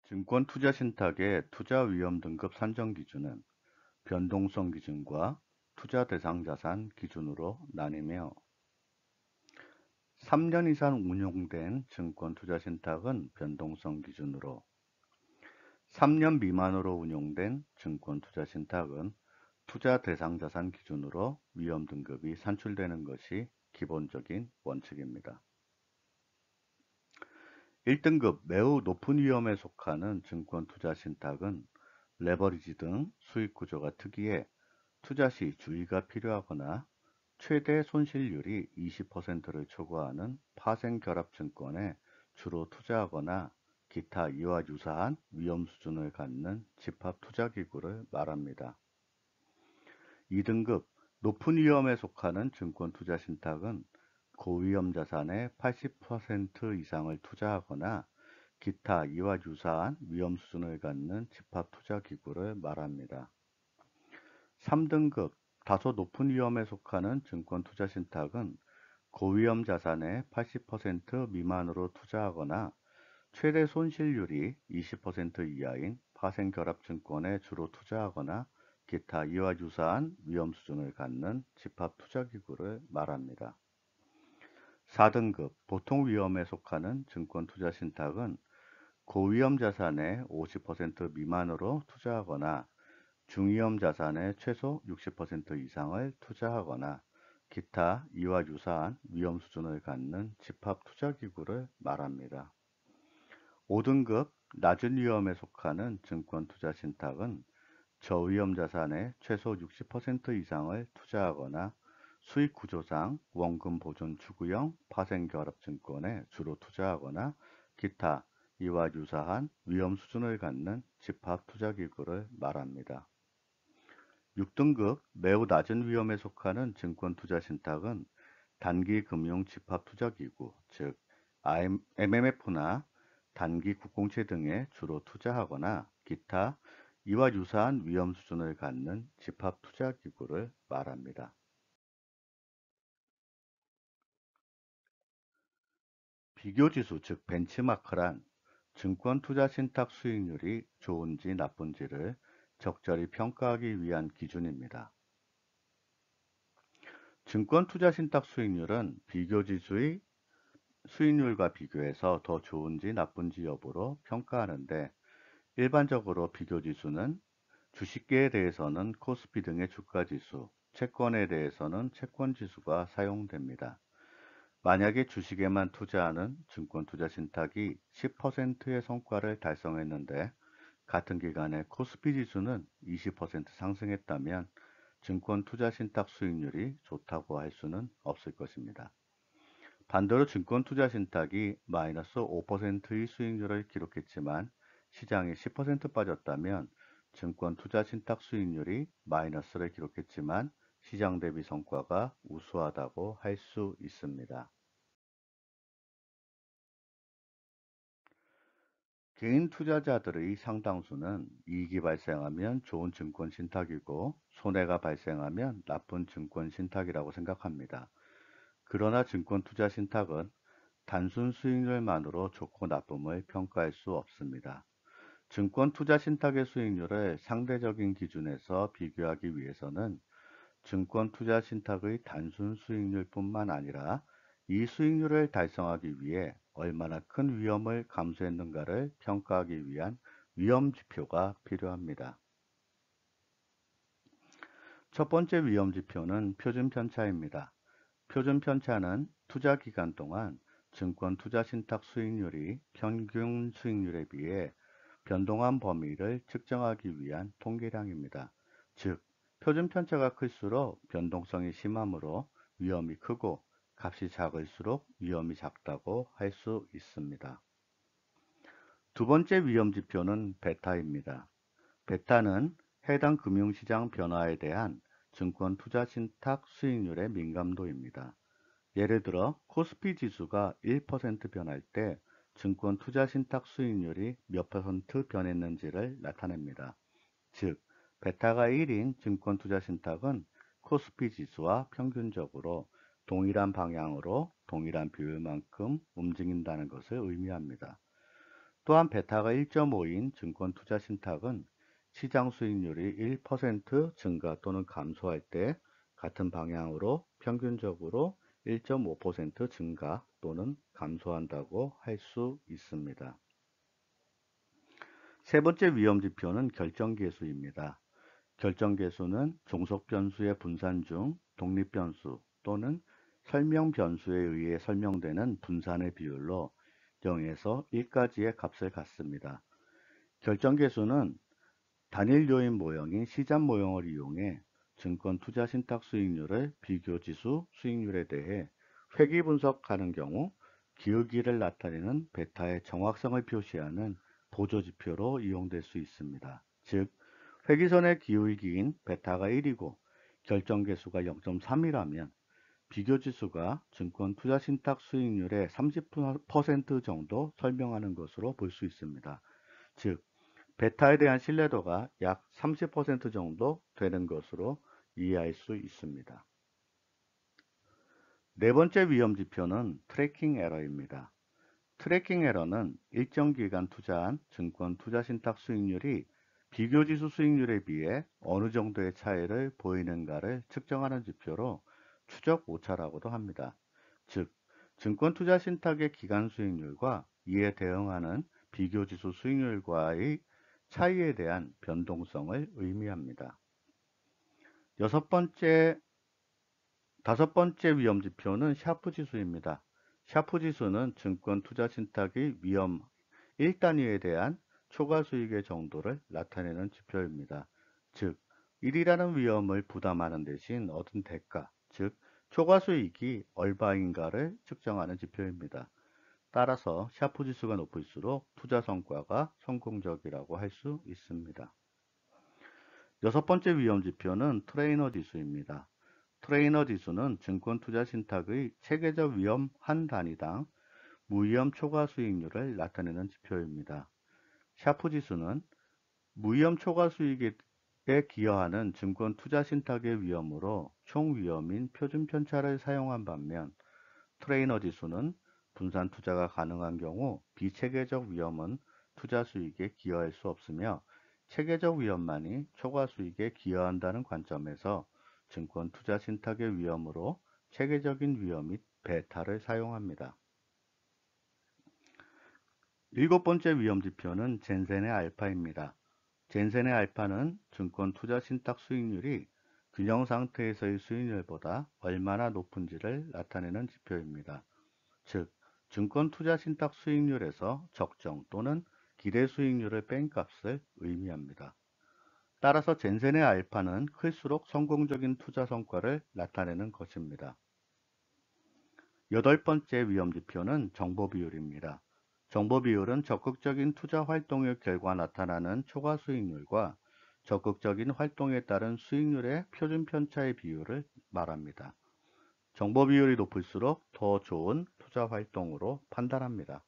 증권투자신탁의 투자위험 등급 산정 기준은 변동성 기준과 투자 대상 자산 기준으로 나뉘며 3년 이상 운용된 증권투자신탁은 변동성 기준으로 3년 미만으로 운용된 증권투자신탁은 투자 대상 자산 기준으로 위험 등급이 산출되는 것이 기본적인 원칙입니다. 1등급 매우 높은 위험에 속하는 증권투자신탁은 레버리지 등 수익 구조가 특이해 투자 시 주의가 필요하거나 최대 손실률이 20%를 초과하는 파생결합증권에 주로 투자하거나 기타 이와 유사한 위험 수준을 갖는 집합투자기구를 말합니다. 2등급 높은 위험에 속하는 증권투자신탁은 고위험 자산의 80% 이상을 투자하거나 기타 이와 유사한 위험 수준을 갖는 집합투자기구를 말합니다. 3등급 다소 높은 위험에 속하는 증권투자신탁은 고위험 자산의 80% 미만으로 투자하거나 최대 손실률이 20% 이하인 파생결합증권에 주로 투자하거나 기타 이와 유사한 위험 수준을 갖는 집합투자기구를 말합니다. 4등급 보통 위험에 속하는 증권투자신탁은 고위험 자산의 50% 미만으로 투자하거나 중위험 자산의 최소 60% 이상을 투자하거나 기타 이와 유사한 위험 수준을 갖는 집합투자기구를 말합니다. 5등급 낮은 위험에 속하는 증권투자신탁은 저위험 자산의 최소 60% 이상을 투자하거나 수익구조상 원금 보존 추구형 파생결합증권에 주로 투자하거나 기타 이와 유사한 위험 수준을 갖는 집합투자기구를 말합니다. 6등급 매우 낮은 위험에 속하는 증권투자신탁은 단기금융 집합투자기구, 즉 MMF나 단기 국공채 등에 주로 투자하거나 기타 이와 유사한 위험 수준을 갖는 집합투자기구를 말합니다. 비교지수, 즉 벤치마크란 증권투자신탁 수익률이 좋은지 나쁜지를 적절히 평가하기 위한 기준입니다. 증권투자신탁 수익률은 비교지수의 수익률과 비교해서 더 좋은지 나쁜지 여부로 평가하는데 일반적으로 비교지수는 주식계에 대해서는 코스피 등의 주가지수, 채권에 대해서는 채권지수가 사용됩니다. 만약에 주식에만 투자하는 증권투자신탁이 10%의 성과를 달성했는데 같은 기간에 코스피 지수는 20% 상승했다면 증권투자신탁 수익률이 좋다고 할 수는 없을 것입니다. 반대로 증권투자신탁이 마이너스 5%의 수익률을 기록했지만 시장이 10% 빠졌다면 증권투자신탁 수익률이 마이너스를 기록했지만 시장 대비 성과가 우수하다고 할 수 있습니다. 개인 투자자들의 상당수는 이익이 발생하면 좋은 증권 신탁이고 손해가 발생하면 나쁜 증권 신탁이라고 생각합니다. 그러나 증권 투자 신탁은 단순 수익률만으로 좋고 나쁨을 평가할 수 없습니다. 증권 투자 신탁의 수익률을 상대적인 기준에서 비교하기 위해서는 증권 투자 신탁의 단순 수익률뿐만 아니라 이 수익률을 달성하기 위해 얼마나 큰 위험을 감수했는가를 평가하기 위한 위험 지표가 필요합니다. 첫 번째 위험 지표는 표준 편차입니다. 표준 편차는 투자 기간 동안 증권 투자 신탁 수익률이 평균 수익률에 비해 변동한 범위를 측정하기 위한 통계량입니다. 즉, 표준 편차가 클수록 변동성이 심하므로 위험이 크고 값이 작을수록 위험이 작다고 할 수 있습니다. 두 번째 위험 지표는 베타입니다. 베타는 해당 금융시장 변화에 대한 증권 투자 신탁 수익률의 민감도입니다. 예를 들어 코스피 지수가 1% 변할 때 증권 투자 신탁 수익률이 몇 퍼센트 변했는지를 나타냅니다. 즉, 베타가 1인 증권 투자 신탁은 코스피 지수와 평균적으로 동일한 방향으로 동일한 비율만큼 움직인다는 것을 의미합니다. 또한 베타가 1.5인 증권 투자 신탁은 시장 수익률이 1% 증가 또는 감소할 때 같은 방향으로 평균적으로 1.5% 증가 또는 감소한다고 할 수 있습니다. 세 번째 위험 지표는 결정계수입니다. 결정계수는 종속 변수의 분산 중 독립 변수 또는 설명 변수에 의해 설명되는 분산의 비율로 0에서 1까지의 값을 갖습니다. 결정계수는 단일 요인 모형인 시장 모형을 이용해 증권 투자 신탁 수익률을 비교지수 수익률에 대해 회귀 분석하는 경우 기울기를 나타내는 베타의 정확성을 표시하는 보조지표로 이용될 수 있습니다. 즉, 회귀선의 기울기인 베타가 1이고 결정계수가 0.3이라면 비교지수가 증권 투자 신탁 수익률의 30% 정도 설명하는 것으로 볼 수 있습니다. 즉, 베타에 대한 신뢰도가 약 30% 정도 되는 것으로 이해할 수 있습니다. 네 번째 위험 지표는 트래킹 에러입니다. 트래킹 에러는 일정 기간 투자한 증권 투자 신탁 수익률이 비교지수 수익률에 비해 어느 정도의 차이를 보이는가를 측정하는 지표로 추적 오차라고도 합니다. 즉, 증권 투자 신탁의 기간 수익률과 이에 대응하는 비교지수 수익률과의 차이에 대한 변동성을 의미합니다. 다섯 번째 위험 지표는 샤프 지수입니다. 샤프 지수는 증권 투자 신탁의 위험 1단위에 대한 초과 수익의 정도를 나타내는 지표입니다. 즉, 1이라는 위험을 부담하는 대신 얻은 대가, 즉 초과 수익이 얼마인가를 측정하는 지표입니다. 따라서 샤프 지수가 높을수록 투자 성과가 성공적이라고 할 수 있습니다. 여섯 번째 위험 지표는 트레이너 지수입니다. 트레이너 지수는 증권 투자 신탁의 체계적 위험 한 단위당 무위험 초과 수익률을 나타내는 지표입니다. 샤프 지수는 무위험 초과 수익에 기여하는 증권 투자 신탁의 위험으로 총 위험인 표준 편차를 사용한 반면 트레이너 지수는 분산 투자가 가능한 경우 비체계적 위험은 투자 수익에 기여할 수 없으며 체계적 위험만이 초과 수익에 기여한다는 관점에서 증권 투자 신탁의 위험으로 체계적인 위험 및 베타를 사용합니다. 일곱 번째 위험 지표는 젠센의 알파입니다. 젠센의 알파는 증권 투자 신탁 수익률이 균형 상태에서의 수익률보다 얼마나 높은지를 나타내는 지표입니다. 즉, 증권 투자 신탁 수익률에서 적정 또는 기대 수익률을 뺀 값을 의미합니다. 따라서 젠센의 알파는 클수록 성공적인 투자 성과를 나타내는 것입니다. 여덟 번째 위험 지표는 정보 비율입니다. 정보 비율은 적극적인 투자 활동의 결과 나타나는 초과 수익률과 적극적인 활동에 따른 수익률의 표준 편차의 비율을 말합니다. 정보 비율이 높을수록 더 좋은 투자 활동으로 판단합니다.